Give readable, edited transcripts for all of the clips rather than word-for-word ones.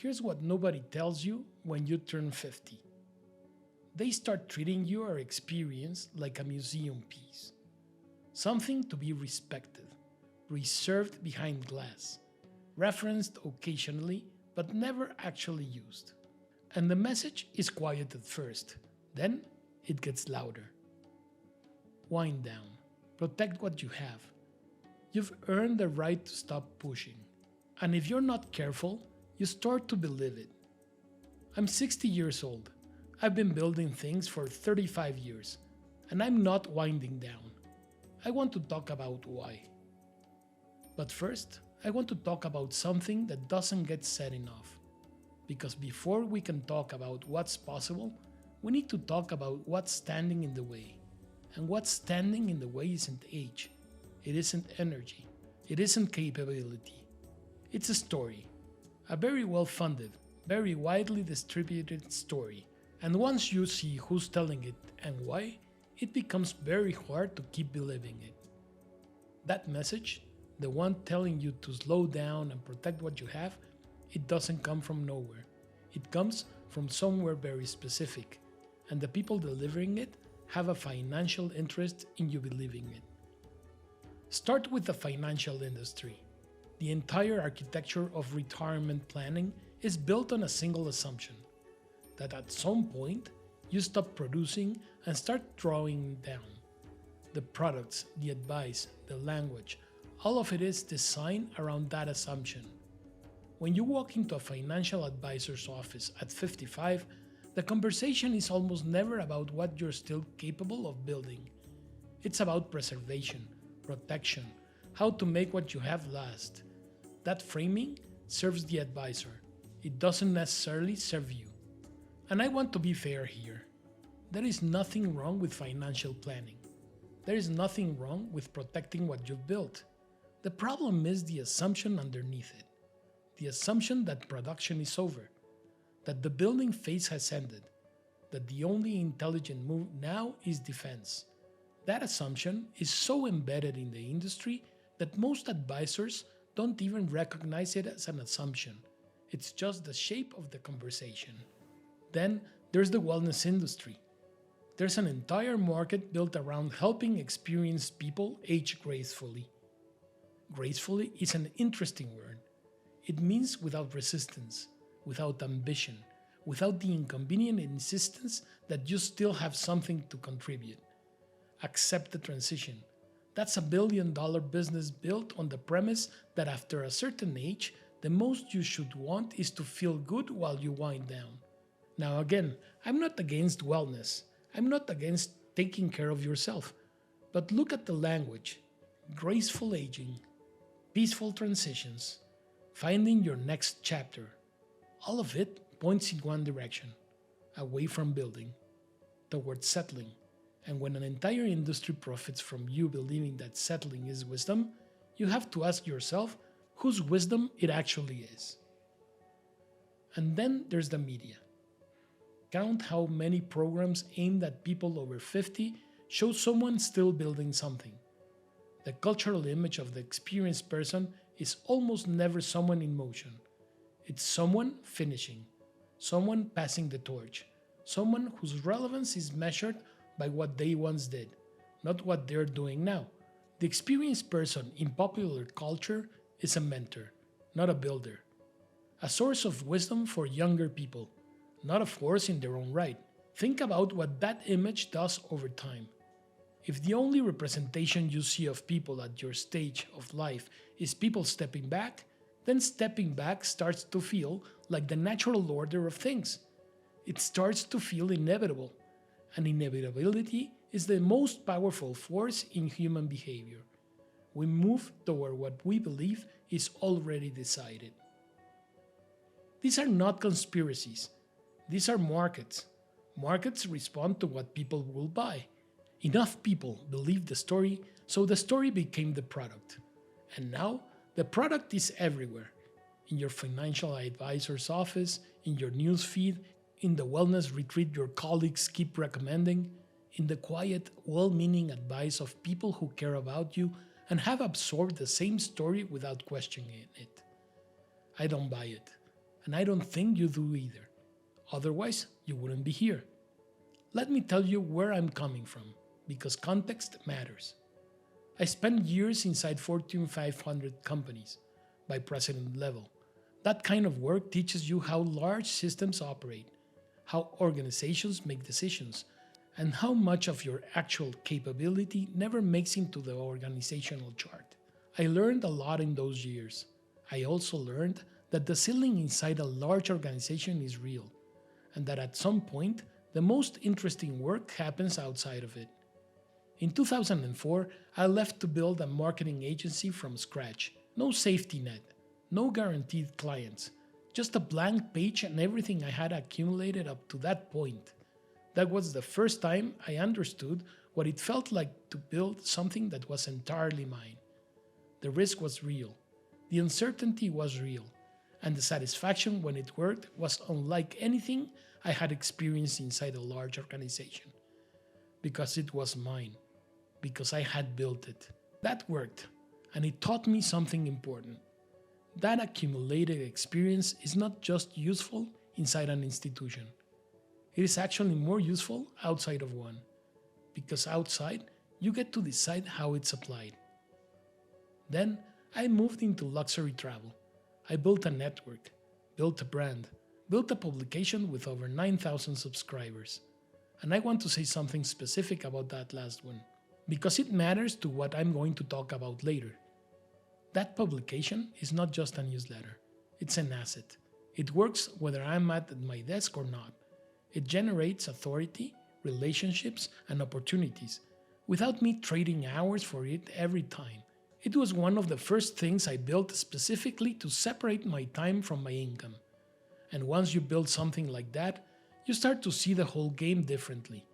Here's what nobody tells you when you turn 50. They start treating your experience like a museum piece. Something to be respected, reserved behind glass, referenced occasionally but never actually used. And the message is quiet at first, then it gets louder. Wind down. Protect what you have. You've earned the right to stop pushing. And if you're not careful, you start to believe it. I'm 60 years old. I've been building things for 35 years, and I'm not winding down. I want to talk about why. But first, I want to talk about something that doesn't get said enough. Because before we can talk about what's possible, we need to talk about what's standing in the way. And what's standing in the way isn't age. It isn't energy. It isn't capability. It's a story. A very well-funded, very widely distributed story. And once you see who's telling it and why, it becomes very hard to keep believing it. That message, the one telling you to slow down and protect what you have, it doesn't come from nowhere. It comes from somewhere very specific. And the people delivering it have a financial interest in you believing it. Start with the financial industry. The entire architecture of retirement planning is built on a single assumption, that at some point you stop producing and start drawing down. The products, the advice, the language, all of it is designed around that assumption. When you walk into a financial advisor's office at 55, the conversation is almost never about what you're still capable of building. It's about preservation, protection, how to make what you have last. That framing serves the advisor. It doesn't necessarily serve you. And I want to be fair here. There is nothing wrong with financial planning. There is nothing wrong with protecting what you've built. The problem is the assumption underneath it. The assumption that production is over, that the building phase has ended, that the only intelligent move now is defense. That assumption is so embedded in the industry that most advisors don't even recognize it as an assumption. It's just the shape of the conversation. Then there's the wellness industry. There's an entire market built around helping experienced people age gracefully. Gracefully is an interesting word. It means without resistance, without ambition, without the inconvenient insistence that you still have something to contribute. Accept the transition. That's $1 billion business built on the premise that after a certain age, the most you should want is to feel good while you wind down. Now again, I'm not against wellness. I'm not against taking care of yourself. But look at the language. Graceful aging, peaceful transitions, finding your next chapter. All of it points in one direction, away from building, towards settling. And when an entire industry profits from you believing that settling is wisdom, you have to ask yourself whose wisdom it actually is. And then there's the media. Count how many programs aimed at people over 50 show someone still building something. The cultural image of the experienced person is almost never someone in motion. It's someone finishing, someone passing the torch, someone whose relevance is measured by what they once did, not what they're doing now. The experienced person in popular culture is a mentor, not a builder. A source of wisdom for younger people, not a force in their own right. Think about what that image does over time. If the only representation you see of people at your stage of life is people stepping back, then stepping back starts to feel like the natural order of things. It starts to feel inevitable. And inevitability is the most powerful force in human behavior. We move toward what we believe is already decided. These are not conspiracies. These are markets. Markets respond to what people will buy. Enough people believed the story, so the story became the product. And now, the product is everywhere. In your financial advisor's office, in your news feed, in the wellness retreat your colleagues keep recommending, in the quiet, well-meaning advice of people who care about you and have absorbed the same story without questioning it. I don't buy it. and I don't think you do either. Otherwise, you wouldn't be here. Let me tell you where I'm coming from, because context matters. I spent years inside Fortune 500 companies, by president level. That kind of work teaches you how large systems operate, how organizations make decisions, and how much of your actual capability never makes into the organizational chart. I learned a lot in those years. I also learned that the ceiling inside a large organization is real, and that at some point, the most interesting work happens outside of it. In 2004, I left to build a marketing agency from scratch. No safety net, no guaranteed clients, just a blank page and everything I had accumulated up to that point. That was the first time I understood what it felt like to build something that was entirely mine. The risk was real, the uncertainty was real, and the satisfaction when it worked was unlike anything I had experienced inside a large organization. Because it was mine, because I had built it. That worked, and it taught me something important. That accumulated experience is not just useful inside an institution. It is actually more useful outside of one, because outside, you get to decide how it's applied. Then, I moved into luxury travel. I built a network, built a brand, built a publication with over 9,000 subscribers. And I want to say something specific about that last one, because it matters to what I'm going to talk about later. That publication is not just a newsletter, it's an asset. It works whether I'm at my desk or not. It generates authority, relationships, and opportunities without me trading hours for it every time. It was one of the first things I built specifically to separate my time from my income. And once you build something like that, you start to see the whole game differently.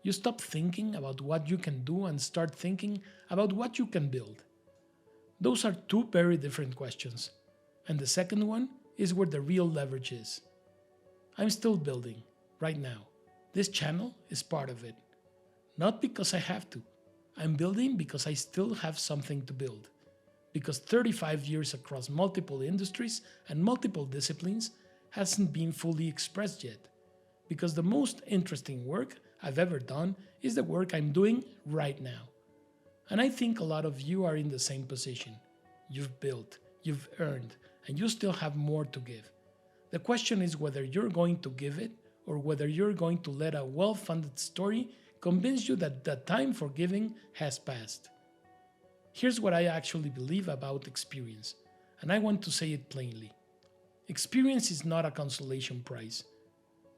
You stop thinking about what you can do and start thinking about what you can build. Those are two very different questions. And the second one is where the real leverage is. I'm still building, right now. This channel is part of it. Not because I have to. I'm building because I still have something to build. Because 35 years across multiple industries and multiple disciplines hasn't been fully expressed yet. Because the most interesting work I've ever done is the work I'm doing right now. And I think a lot of you are in the same position. You've built, you've earned, and you still have more to give. The question is whether you're going to give it or whether you're going to let a well-funded story convince you that the time for giving has passed. Here's what I actually believe about experience, and I want to say it plainly. Experience is not a consolation prize.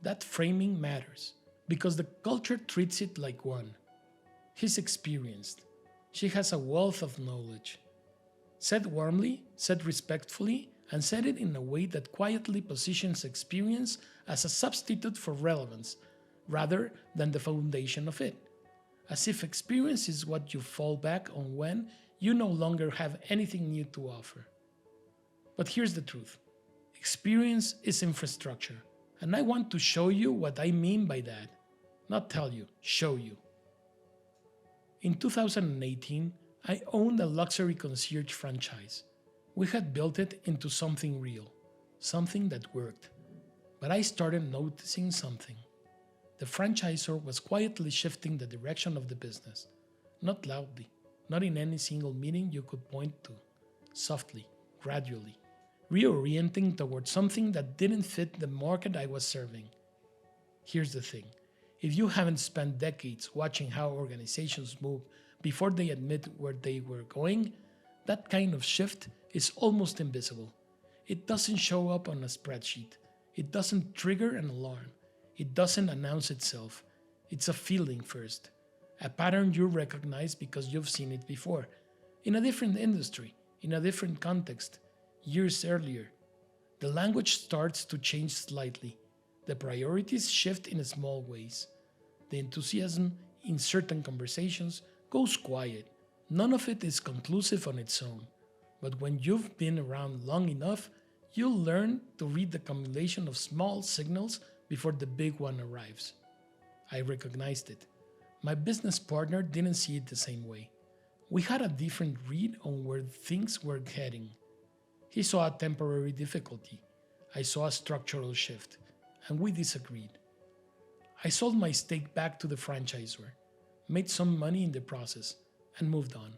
That framing matters, because the culture treats it like one. He's experienced. She has a wealth of knowledge. Said warmly, said respectfully, and said it in a way that quietly positions experience as a substitute for relevance, rather than the foundation of it. As if experience is what you fall back on when you no longer have anything new to offer. But here's the truth. Experience is infrastructure, and I want to show you what I mean by that. Not tell you, show you. In 2018, I owned a luxury concierge franchise. We had built it into something real, something that worked. But I started noticing something. The franchisor was quietly shifting the direction of the business. Not loudly, not in any single meeting you could point to. Softly, gradually, reorienting towards something that didn't fit the market I was serving. Here's the thing. If you haven't spent decades watching how organizations move before they admit where they were going, that kind of shift is almost invisible. It doesn't show up on a spreadsheet. It doesn't trigger an alarm. It doesn't announce itself. It's a feeling first. A pattern you recognize because you've seen it before. In a different industry, in a different context, years earlier. The language starts to change slightly. The priorities shift in small ways. The enthusiasm in certain conversations goes quiet. None of it is conclusive on its own. But when you've been around long enough, you'll learn to read the accumulation of small signals before the big one arrives. I recognized it. My business partner didn't see it the same way. We had a different read on where things were heading. He saw a temporary difficulty, I saw a structural shift, and we disagreed. I sold my stake back to the franchisor, made some money in the process, and moved on.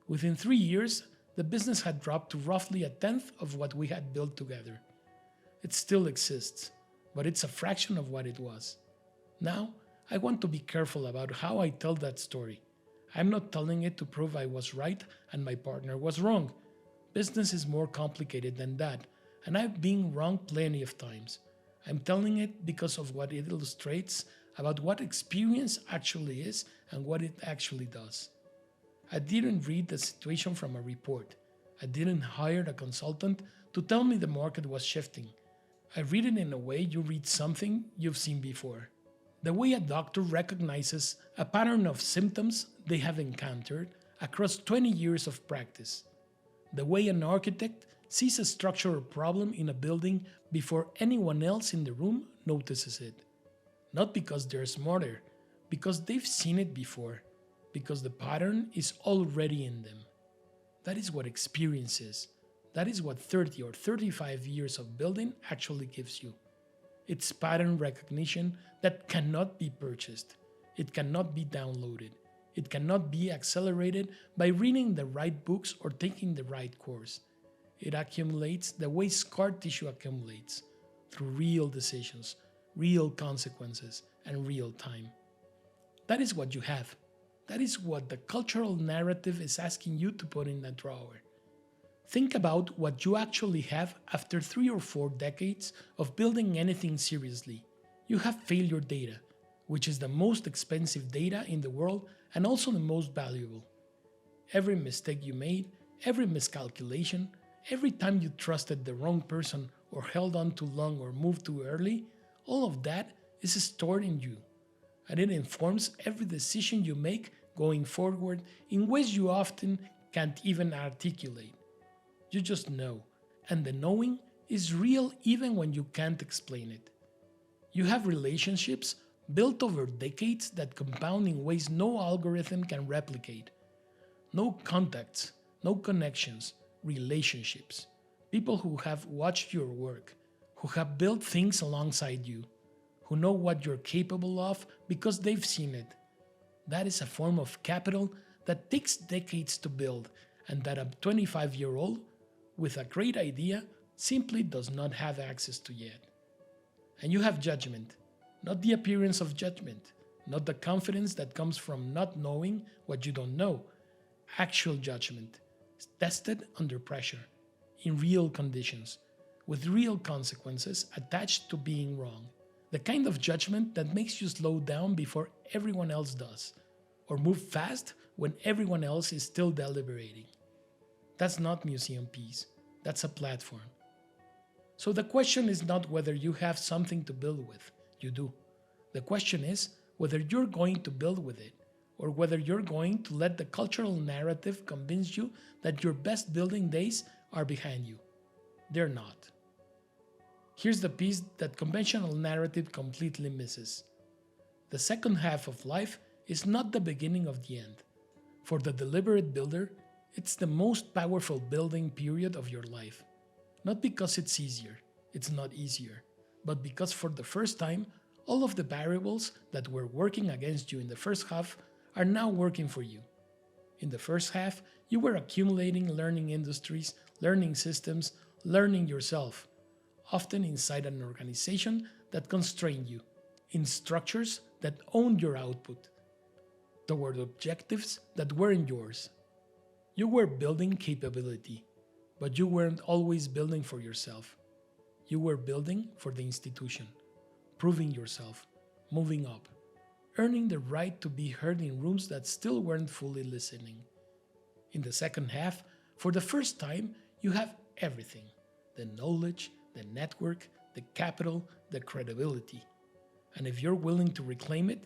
Within 3 years, the business had dropped to roughly a tenth of what we had built together. It still exists, but it's a fraction of what it was. Now, I want to be careful about how I tell that story. I'm not telling it to prove I was right and my partner was wrong. Business is more complicated than that, and I've been wrong plenty of times. I'm telling it because of what it illustrates about what experience actually is and what it actually does. I didn't read the situation from a report. I didn't hire a consultant to tell me the market was shifting. I read it in a way you read something you've seen before. The way a doctor recognizes a pattern of symptoms they have encountered across 20 years of practice. The way an architect sees a structural problem in a building before anyone else in the room notices it. Not because they're smarter, because they've seen it before, because the pattern is already in them. That is what experience is. That is what 30 or 35 years of building actually gives you. It's pattern recognition that cannot be purchased. It cannot be downloaded. It cannot be accelerated by reading the right books or taking the right course. It accumulates the way scar tissue accumulates, through real decisions, real consequences, and real time. That is what you have. That is what the cultural narrative is asking you to put in a drawer. Think about what you actually have after 3 or 4 decades of building anything seriously. You have failure data, which is the most expensive data in the world and also the most valuable. Every mistake you made, every miscalculation, every time you trusted the wrong person or held on too long or moved too early, all of that is stored in you. And it informs every decision you make going forward in ways you often can't even articulate. You just know, and the knowing is real even when you can't explain it. You have relationships built over decades that compound in ways no algorithm can replicate. No contacts, no connections, relationships. People who have watched your work, who have built things alongside you, who know what you're capable of because they've seen it. That is a form of capital that takes decades to build and that a 25-year-old with a great idea simply does not have access to yet. And you have judgment, not the appearance of judgment, not the confidence that comes from not knowing what you don't know. Actual judgment, tested under pressure, in real conditions, with real consequences attached to being wrong. The kind of judgment that makes you slow down before everyone else does, or move fast when everyone else is still deliberating. That's not museum piece, that's a platform. So the question is not whether you have something to build with, you do. The question is whether you're going to build with it, or whether you're going to let the cultural narrative convince you that your best building days are behind you. They're not. Here's the piece that conventional narrative completely misses. The second half of life is not the beginning of the end. For the deliberate builder, it's the most powerful building period of your life. Not because it's easier, it's not easier, but because for the first time, all of the variables that were working against you in the first half are now working for you. In the first half, you were accumulating learning industries, learning systems, learning yourself, often inside an organization that constrained you, in structures that owned your output, toward objectives that weren't yours. You were building capability, but you weren't always building for yourself. You were building for the institution, proving yourself, moving up, earning the right to be heard in rooms that still weren't fully listening. In the second half, for the first time, you have everything: the knowledge, the network, the capital, the credibility. And if you're willing to reclaim it,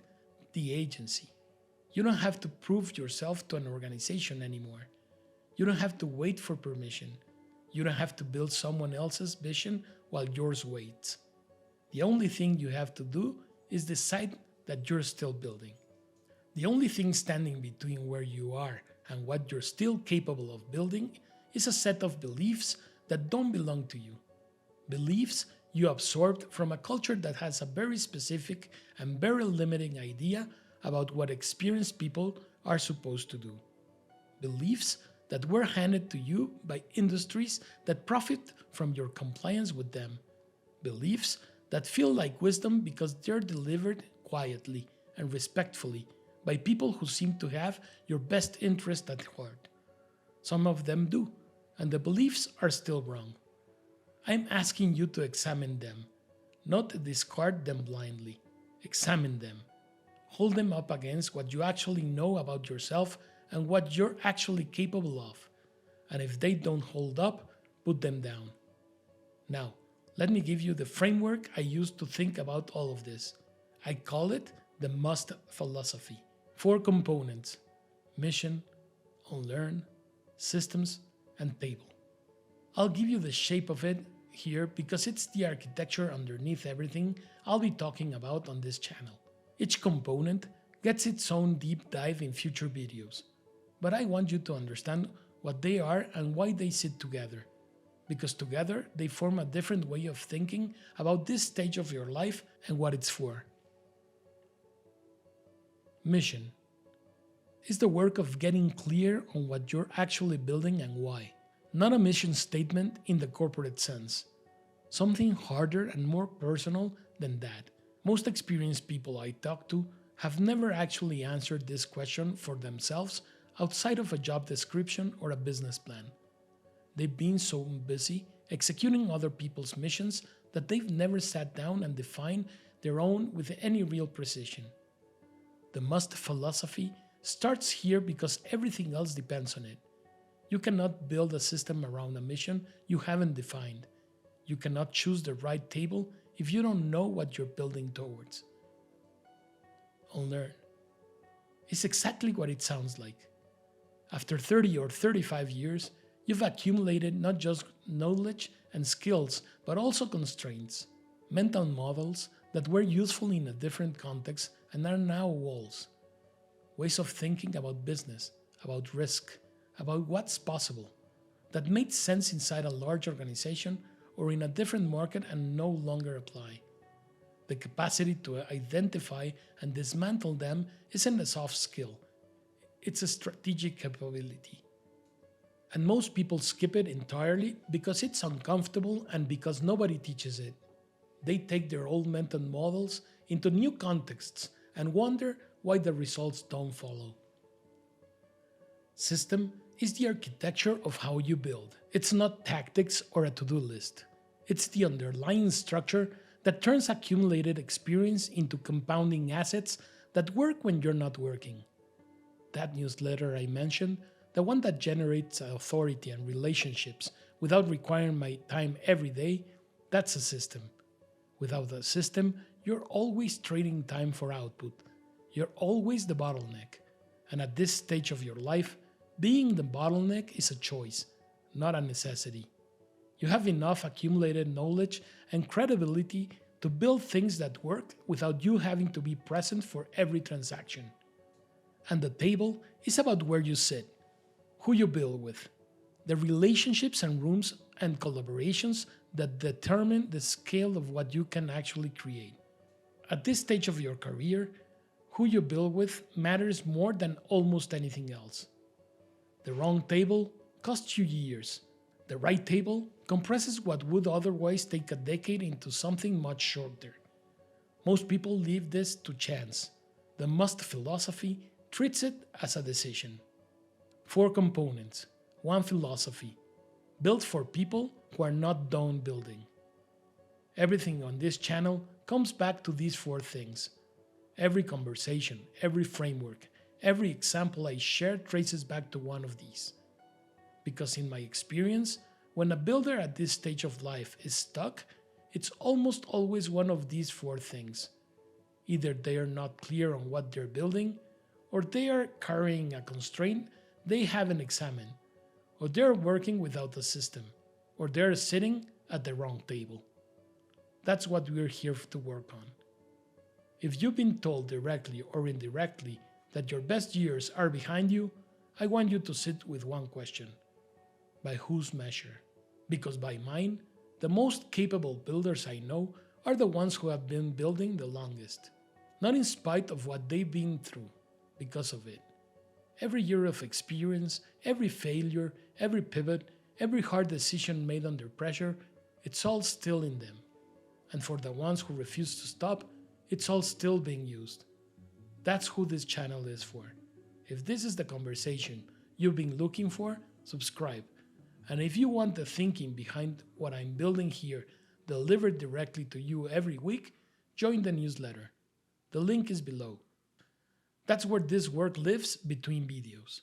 the agency. You don't have to prove yourself to an organization anymore. You don't have to wait for permission. You don't have to build someone else's vision while yours waits. The only thing you have to do is decide that you're still building. The only thing standing between where you are and what you're still capable of building is a set of beliefs that don't belong to you. beliefs you absorbed from a culture that has a very specific and very limiting idea about what experienced people are supposed to do. Beliefs that were handed to you by industries that profit from your compliance with them. Beliefs that feel like wisdom because they're delivered quietly and respectfully by people who seem to have your best interest at heart. Some of them do, and the beliefs are still wrong. I'm asking you to examine them, not discard them blindly. Examine them. Hold them up against what you actually know about yourself and what you're actually capable of. And if they don't hold up, put them down. Now, let me give you the framework I use to think about all of this. I call it the M.U.S.T philosophy. 4 components: mission, unlearn, systems, and table. I'll give you the shape of it here because it's the architecture underneath everything I'll be talking about on this channel. Each component gets its own deep dive in future videos, but I want you to understand what they are and why they sit together, because together they form a different way of thinking about this stage of your life and what it's for. Mission is the work of getting clear on what you're actually building and why. Not a mission statement in the corporate sense. Something harder and more personal than that. Most experienced people I talk to have never actually answered this question for themselves outside of a job description or a business plan. They've been so busy executing other people's missions that they've never sat down and defined their own with any real precision. The M.U.S.T philosophy starts here because everything else depends on it. You cannot build a system around a mission you haven't defined. You cannot choose the right table if you don't know what you're building towards. Unlearn is exactly what it sounds like. After 30 or 35 years, you've accumulated not just knowledge and skills, but also constraints, mental models that were useful in a different context and are now walls. Ways of thinking about business, about risk, about what's possible, that made sense inside a large organization or in a different market and no longer apply. The capacity to identify and dismantle them isn't a soft skill, it's a strategic capability. And most people skip it entirely because it's uncomfortable and because nobody teaches it. They take their old mental models into new contexts and wonder why the results don't follow. System is the architecture of how you build. It's not tactics or a to-do list. It's the underlying structure that turns accumulated experience into compounding assets that work when you're not working. That newsletter I mentioned, the one that generates authority and relationships without requiring my time every day, that's a system. Without a system, you're always trading time for output. You're always the bottleneck. And at this stage of your life, being the bottleneck is a choice, not a necessity. You have enough accumulated knowledge and credibility to build things that work without you having to be present for every transaction. And the table is about where you sit, who you build with, the relationships and rooms and collaborations that determine the scale of what you can actually create. At this stage of your career, who you build with matters more than almost anything else. The wrong table costs you years. The right table compresses what would otherwise take a decade into something much shorter. Most people leave this to chance. The M.U.S.T philosophy treats it as a decision. 4 components, 1 philosophy, built for people who are not done building. Everything on this channel comes back to these 4 things. Every conversation, every framework, every example I share traces back to one of these. Because in my experience, when a builder at this stage of life is stuck, it's almost always one of these 4 things. Either they are not clear on what they're building, or they are carrying a constraint they haven't examined, or they're working without a system, or they're sitting at the wrong table. That's what we're here to work on. If you've been told directly or indirectly that your best years are behind you, I want you to sit with one question. By whose measure? Because by mine, The most capable builders I know are the ones who have been building the longest, not in spite of what they've been through, because of it. Every year of experience, every failure, every pivot, every hard decision made under pressure, it's all still in them. And for the ones who refuse to stop, it's all still being used. That's who this channel is for. If this is the conversation you've been looking for, subscribe. And if you want the thinking behind what I'm building here delivered directly to you every week, join the newsletter. The link is below. That's where this work lives between videos.